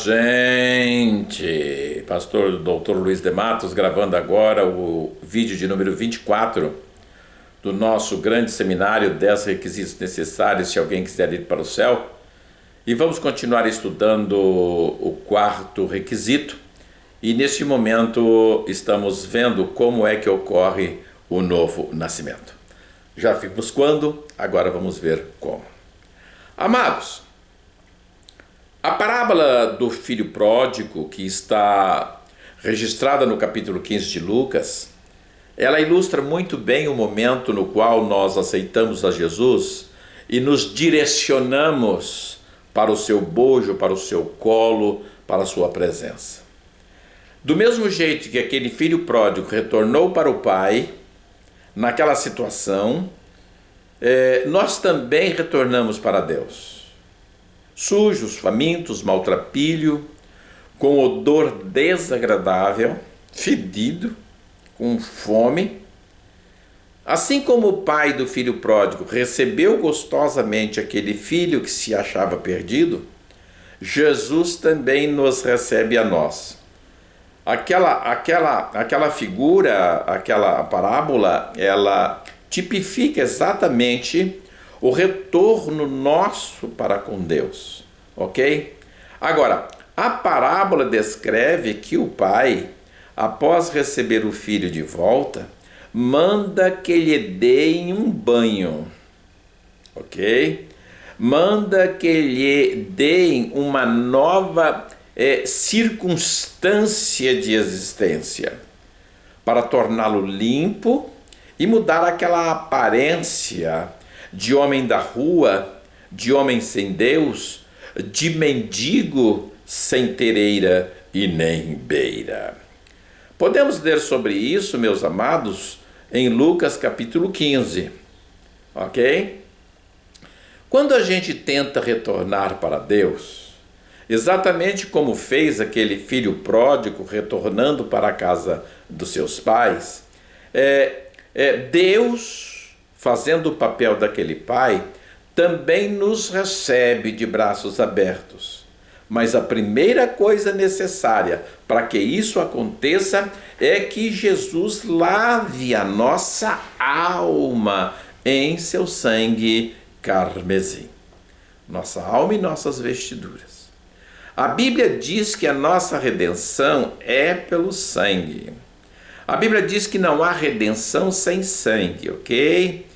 gente! Pastor Dr. Luiz de Matos gravando agora o vídeo de número 24 do nosso grande seminário 10 requisitos necessários se alguém quiser ir para o céu. E vamos continuar estudando o quarto requisito. E neste momento estamos vendo como é que ocorre o novo nascimento. Já vimos quando, agora vamos ver como. Amados, a parábola do filho pródigo, que está registrada no capítulo 15 de Lucas, ela ilustra muito bem o momento no qual nós aceitamos a Jesus e nos direcionamos para o seu bojo, para o seu colo, para a sua presença. Do mesmo jeito que aquele filho pródigo retornou para o pai, naquela situação, nós também retornamos para Deus. Sujos, famintos, maltrapilho, com odor desagradável, fedido, com fome. Assim como o pai do filho pródigo recebeu gostosamente aquele filho que se achava perdido, Jesus também nos recebe a nós. Aquela figura, aquela parábola, ela tipifica exatamente o retorno nosso para com Deus, ok? Agora, a parábola descreve que o pai, após receber o filho de volta, manda que lhe deem um banho, ok? Manda que lhe deem uma nova circunstância de existência, para torná-lo limpo e mudar aquela aparência de homem da rua, de homem sem Deus, de mendigo sem tereira e nem beira. Podemos ler sobre isso, meus amados, em Lucas capítulo 15, ok? Quando a gente tenta retornar para Deus, exatamente como fez aquele filho pródigo retornando para a casa dos seus pais, Deus, fazendo o papel daquele pai, também nos recebe de braços abertos. Mas a primeira coisa necessária para que isso aconteça é que Jesus lave a nossa alma em seu sangue carmesim. Nossa alma e nossas vestiduras. A Bíblia diz que a nossa redenção é pelo sangue. A Bíblia diz que não há redenção sem sangue, ok?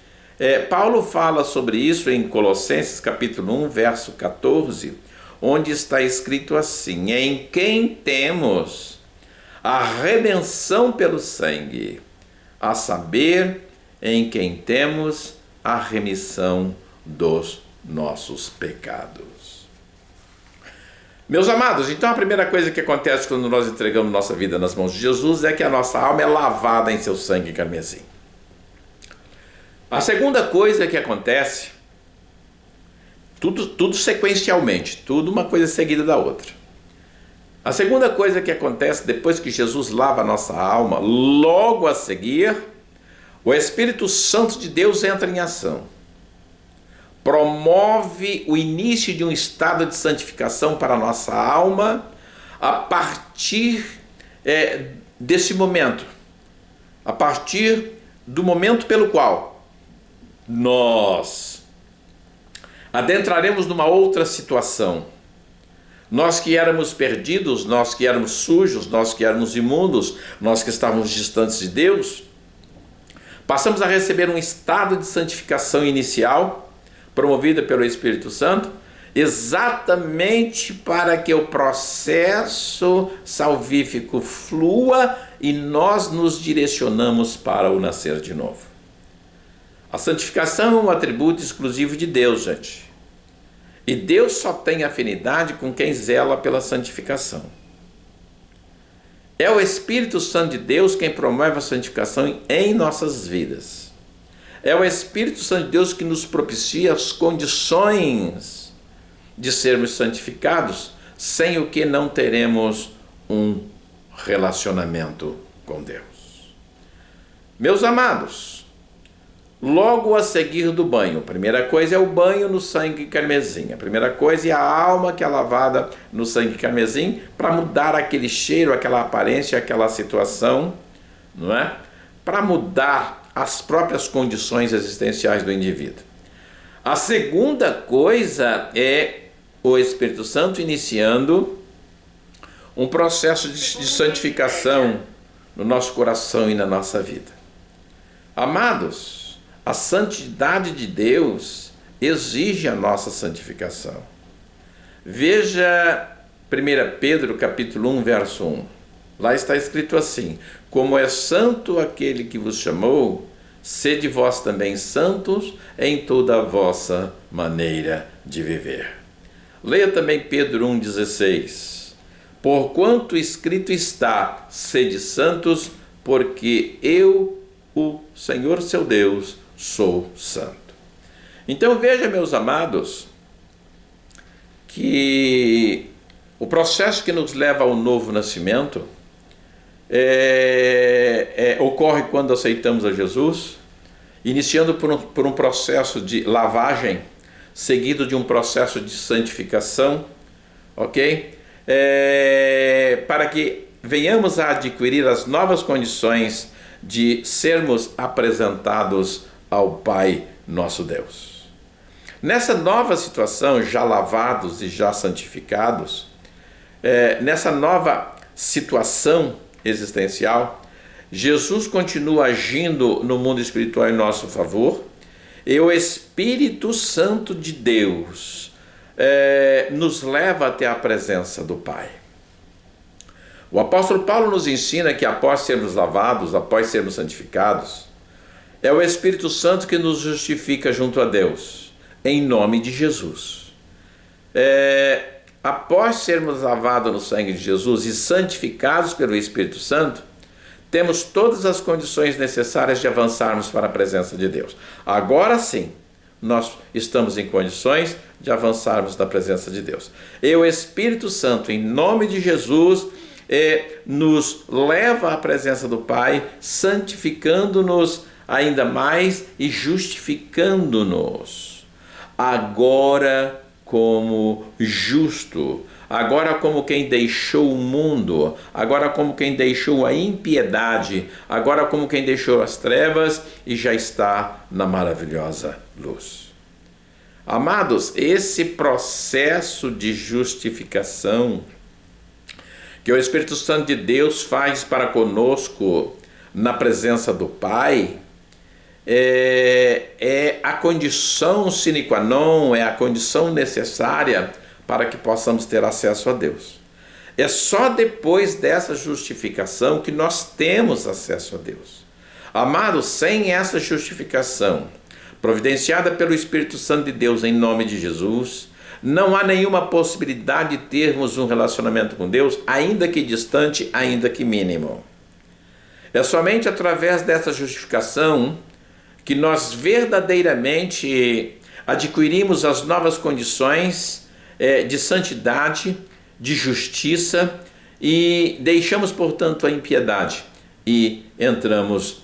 Paulo fala sobre isso em Colossenses capítulo 1, verso 14, onde está escrito assim: em quem temos a redenção pelo sangue, a saber, em quem temos a remissão dos nossos pecados. Meus amados, então a primeira coisa que acontece quando nós entregamos nossa vida nas mãos de Jesus é que a nossa alma é lavada em seu sangue carmesim. A segunda coisa que acontece, tudo sequencialmente, tudo uma coisa seguida da outra. A segunda coisa que acontece depois que Jesus lava a nossa alma, logo a seguir, o Espírito Santo de Deus entra em ação. Promove o início de um estado de santificação para a nossa alma a partir desse momento. A partir do momento pelo qual nós adentraremos numa outra situação. Nós que éramos perdidos, nós que éramos sujos, nós que éramos imundos, nós que estávamos distantes de Deus, passamos a receber um estado de santificação inicial, promovida pelo Espírito Santo, exatamente para que o processo salvífico flua e nós nos direcionamos para o nascer de novo. A santificação é um atributo exclusivo de Deus, gente. E Deus só tem afinidade com quem zela pela santificação. É o Espírito Santo de Deus quem promove a santificação em nossas vidas. É o Espírito Santo de Deus que nos propicia as condições de sermos santificados, sem o que não teremos um relacionamento com Deus. Meus amados, logo a seguir do banho. A primeira coisa é o banho no sangue carmesim. A primeira coisa é a alma que é lavada no sangue carmesim para mudar aquele cheiro, aquela aparência, aquela situação, não é? Para mudar as próprias condições existenciais do indivíduo. A segunda coisa é o Espírito Santo iniciando um processo de santificação no nosso coração e na nossa vida. Amados, a santidade de Deus exige a nossa santificação. Veja 1 Pedro capítulo 1, verso 1. Lá está escrito assim: como é santo aquele que vos chamou, sede vós também santos em toda a vossa maneira de viver. Leia também Pedro 1,16. Porquanto escrito está, sede santos, porque eu, o Senhor seu Deus, sou santo. Então veja, meus amados, que o processo que nos leva ao novo nascimento ocorre quando aceitamos a Jesus, iniciando por um processo de lavagem, seguido de um processo de santificação, ok? Para que venhamos a adquirir as novas condições de sermos apresentados ao Pai nosso Deus. Nessa nova situação, já lavados e já santificados, nessa nova situação existencial, Jesus continua agindo no mundo espiritual em nosso favor, e o Espírito Santo de Deus nos leva até a presença do Pai. O apóstolo Paulo nos ensina que após sermos lavados, após sermos santificados, é o Espírito Santo que nos justifica junto a Deus, em nome de Jesus. Após sermos lavados no sangue de Jesus e santificados pelo Espírito Santo, temos todas as condições necessárias de avançarmos para a presença de Deus. Agora sim, nós estamos em condições de avançarmos na presença de Deus. E o Espírito Santo, em nome de Jesus, nos leva à presença do Pai, santificando-nos ainda mais e justificando-nos. Agora como justo, agora como quem deixou o mundo, agora como quem deixou a impiedade, agora como quem deixou as trevas e já está na maravilhosa luz. Amados, esse processo de justificação que o Espírito Santo de Deus faz para conosco na presença do Pai, é a condição sine qua non, é a condição necessária para que possamos ter acesso a Deus. É só depois dessa justificação que nós temos acesso a Deus. Amados, sem essa justificação, providenciada pelo Espírito Santo de Deus em nome de Jesus, não há nenhuma possibilidade de termos um relacionamento com Deus, ainda que distante, ainda que mínimo. É somente através dessa justificação que nós verdadeiramente adquirimos as novas condições de santidade, de justiça e deixamos, portanto, a impiedade e entramos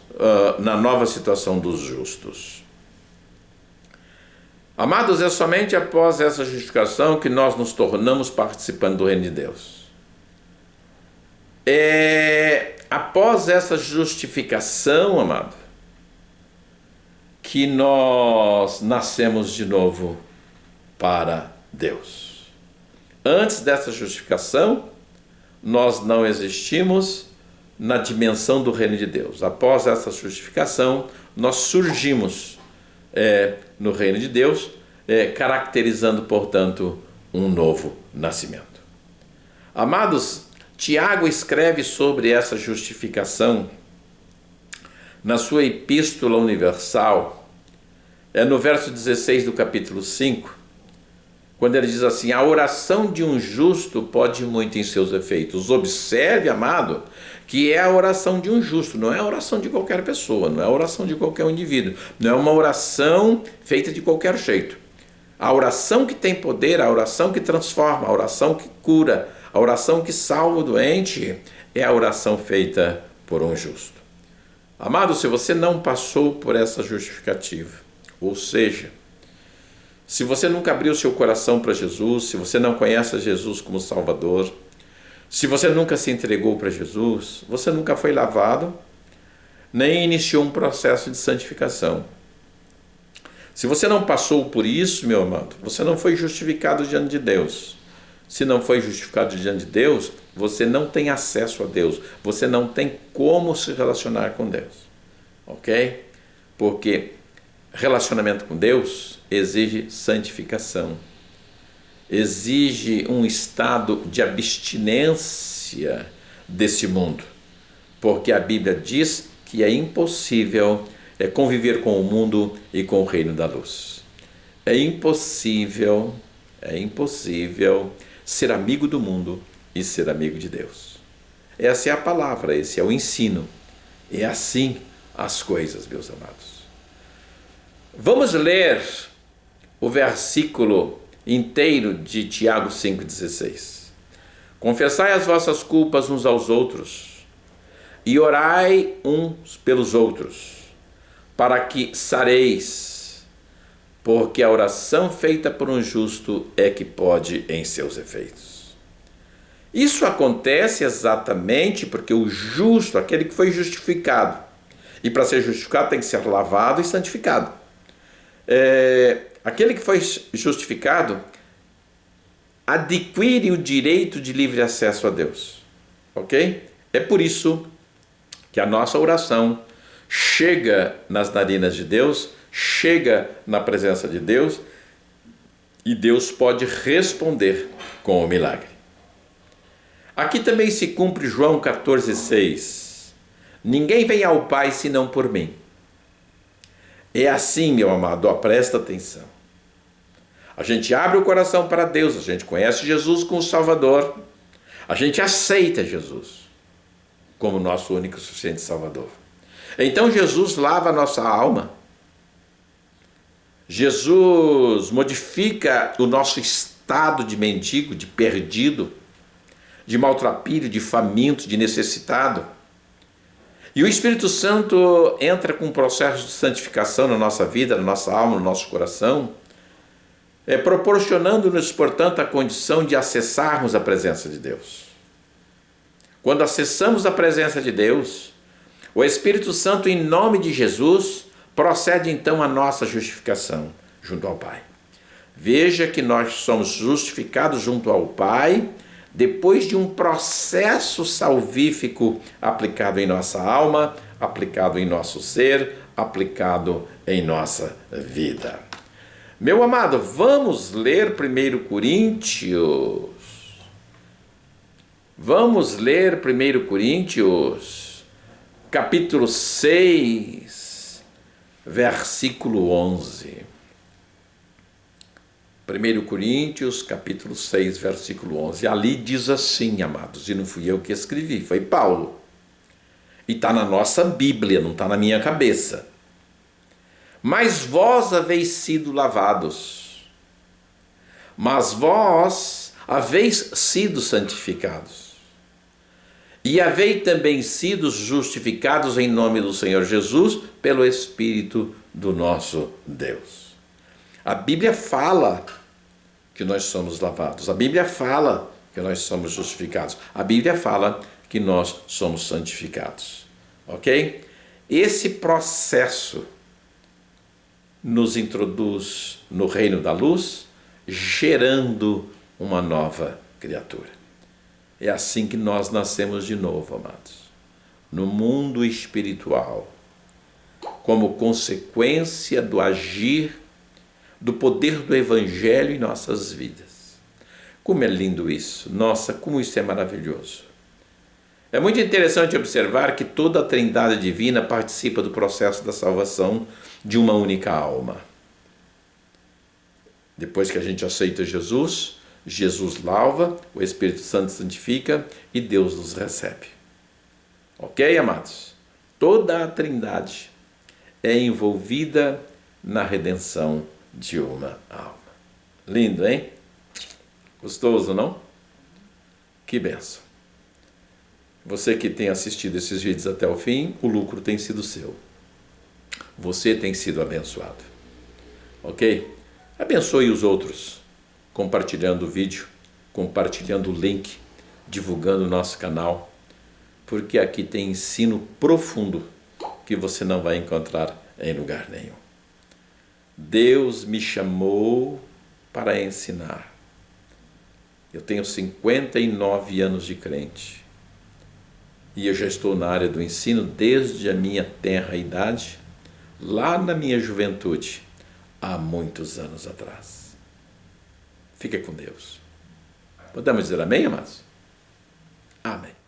na nova situação dos justos. Amados, é somente após essa justificação que nós nos tornamos participantes do reino de Deus. Após essa justificação, amado, que nós nascemos de novo para Deus. Antes dessa justificação, nós não existimos na dimensão do reino de Deus. Após essa justificação, nós surgimos no reino de Deus, caracterizando, portanto, um novo nascimento. Amados, Tiago escreve sobre essa justificação na sua Epístola Universal, no verso 16 do capítulo 5, quando ele diz assim: a oração de um justo pode muito em seus efeitos. Observe, amado, que é a oração de um justo, não é a oração de qualquer pessoa, não é a oração de qualquer indivíduo, não é uma oração feita de qualquer jeito. A oração que tem poder, a oração que transforma, a oração que cura, a oração que salva o doente, é a oração feita por um justo. Amado, se você não passou por essa justificativa, ou seja, se você nunca abriu seu coração para Jesus, se você não conhece Jesus como Salvador, se você nunca se entregou para Jesus, você nunca foi lavado, nem iniciou um processo de santificação. Se você não passou por isso, meu amado, você não foi justificado diante de Deus. Se não foi justificado diante de Deus, você não tem acesso a Deus. Você não tem como se relacionar com Deus. Ok? Porque relacionamento com Deus exige santificação. Exige um estado de abstinência desse mundo. Porque a Bíblia diz que é impossível conviver com o mundo e com o reino da luz. É impossível ser amigo do mundo e ser amigo de Deus. Essa é a palavra, esse é o ensino. É assim as coisas, meus amados. Vamos ler o versículo inteiro de Tiago 5,16. Confessai as vossas culpas uns aos outros e orai uns pelos outros, para que sareis, porque a oração feita por um justo é que pode em seus efeitos. Isso acontece exatamente porque o justo, aquele que foi justificado, e para ser justificado tem que ser lavado e santificado. Aquele que foi justificado adquire o direito de livre acesso a Deus. Ok? É por isso que a nossa oração chega nas narinas de Deus, chega na presença de Deus, e Deus pode responder com o milagre. Aqui também se cumpre João 14,6. Ninguém vem ao Pai senão por mim. É assim, meu amado, presta atenção. A gente abre o coração para Deus, a gente conhece Jesus como Salvador, a gente aceita Jesus como nosso único e suficiente Salvador. Então Jesus lava a nossa alma. Jesus modifica o nosso estado de mendigo, de perdido, de maltrapilho, de faminto, de necessitado. E o Espírito Santo entra com um processo de santificação na nossa vida, na nossa alma, no nosso coração, proporcionando-nos, portanto, a condição de acessarmos a presença de Deus. Quando acessamos a presença de Deus, o Espírito Santo, em nome de Jesus, procede então a nossa justificação junto ao Pai. Veja que nós somos justificados junto ao Pai depois de um processo salvífico aplicado em nossa alma, aplicado em nosso ser, aplicado em nossa vida. Meu amado, vamos ler 1 Coríntios. Vamos ler 1 Coríntios, capítulo 6, versículo 11. 1 Coríntios, capítulo 6, versículo 11. Ali diz assim, amados, e não fui eu que escrevi, foi Paulo. E está na nossa Bíblia, não está na minha cabeça. Mas vós haveis sido lavados, mas vós haveis sido santificados, e haveis também sido justificados em nome do Senhor Jesus, pelo Espírito do nosso Deus. A Bíblia fala que nós somos lavados. A Bíblia fala que nós somos justificados. A Bíblia fala que nós somos santificados. Ok? Esse processo nos introduz no reino da luz, gerando uma nova criatura. É assim que nós nascemos de novo, amados. No mundo espiritual, como consequência do agir do poder do Evangelho em nossas vidas. Como é lindo isso! Nossa, como isso é maravilhoso! É muito interessante observar que toda a Trindade Divina participa do processo da salvação de uma única alma. Depois que a gente aceita Jesus, Jesus lava, o Espírito Santo santifica e Deus nos recebe. Ok, amados? Toda a Trindade é envolvida na redenção de uma alma. Lindo, hein? Gostoso, não? Que bênção. Você que tem assistido esses vídeos até o fim, o lucro tem sido seu. Você tem sido abençoado. Ok? Abençoe os outros, compartilhando o vídeo, compartilhando o link, divulgando o nosso canal, porque aqui tem ensino profundo que você não vai encontrar em lugar nenhum. Deus me chamou para ensinar. Eu tenho 59 anos de crente e eu já estou na área do ensino desde a minha tenra idade, lá na minha juventude, há muitos anos atrás. Fica com Deus. Podemos dizer amém, amados? Amém.